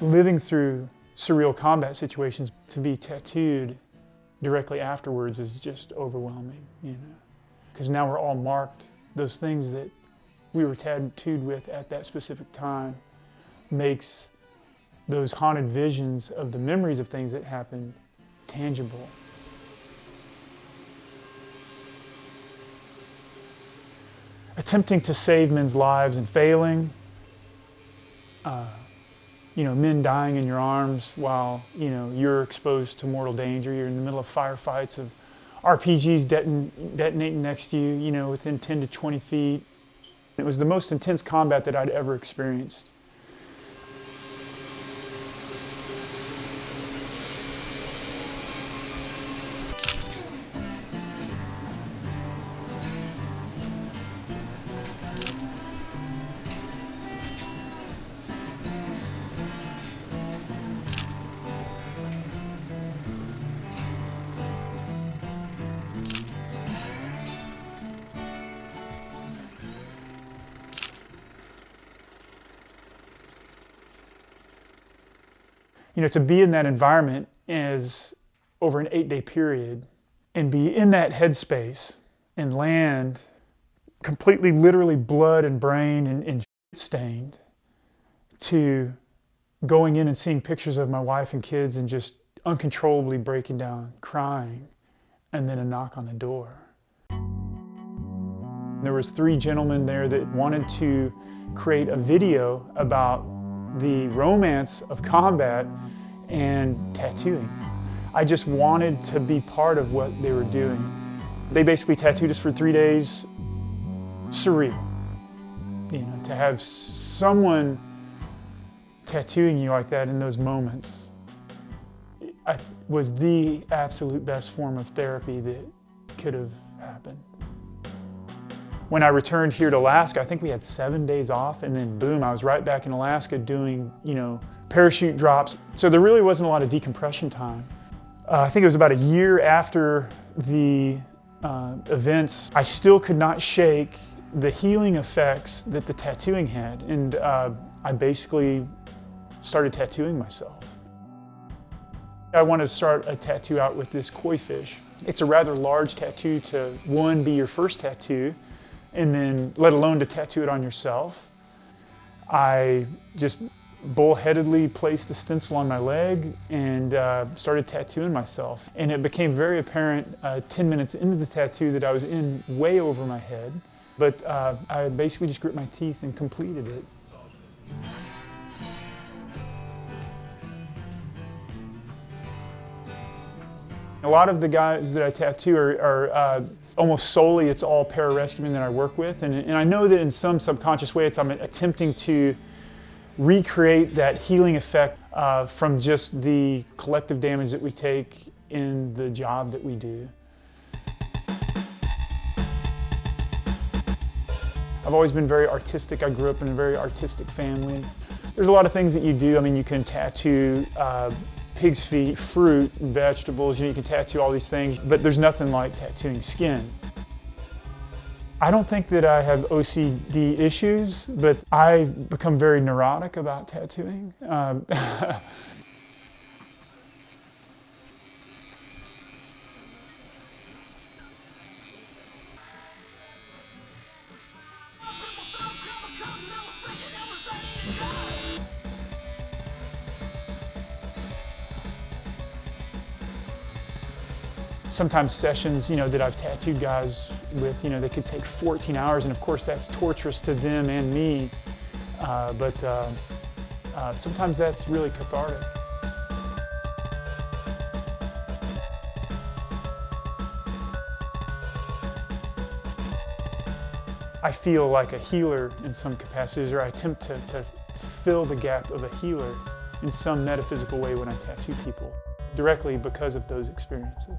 living through surreal combat situations, to be tattooed directly afterwards is just overwhelming, you know, because now we're all marked. Those things that we were tattooed with at that specific time makes those haunted visions of the memories of things that happened tangible. Attempting to save men's lives and failing, you know, men dying in your arms while, you know, you're exposed to mortal danger. You're in the middle of firefights of RPGs detonating next to you, you know, within 10 to 20 feet. It was the most intense combat that I'd ever experienced. You know, to be in that environment is over an 8-day period and be in that headspace and land completely, literally blood and brain and stained, to going in and seeing pictures of my wife and kids and just uncontrollably breaking down, crying, and then a knock on the door. There was 3 gentlemen there that wanted to create a video about the romance of combat and tattooing. I just wanted to be part of what they were doing. They basically tattooed us for 3 days. Surreal. You know, to have someone tattooing you like that in those moments was the absolute best form of therapy that could have happened. When I returned here to Alaska, I think we had 7 days off, and then boom, I was right back in Alaska doing, you know, parachute drops. So there really wasn't a lot of decompression time. I think it was about a year after the events, I still could not shake the healing effects that the tattooing had, and I basically started tattooing myself. I wanted to start a tattoo out with this koi fish. It's a rather large tattoo to, one, be your first tattoo, and then let alone to tattoo it on yourself. I just bullheadedly placed a stencil on my leg and started tattooing myself. And it became very apparent 10 minutes into the tattoo that I was in way over my head. But I basically just grit my teeth and completed it. A lot of the guys that I tattoo are almost solely, it's all pararescuemen that I work with. And I know that in some subconscious way, I'm attempting to recreate that healing effect from just the collective damage that we take in the job that we do. I've always been very artistic. I grew up in a very artistic family. There's a lot of things that you do. I mean, you can tattoo pig's feet, fruit, and vegetables. You know, you can tattoo all these things, but there's nothing like tattooing skin. I don't think that I have OCD issues, but I become very neurotic about tattooing. Sometimes sessions, you know, that I've tattooed guys with, you know, they could take 14 hours, and of course that's torturous to them and me, but sometimes that's really cathartic. I feel like a healer in some capacities, or I attempt to fill the gap of a healer in some metaphysical way when I tattoo people, directly because of those experiences.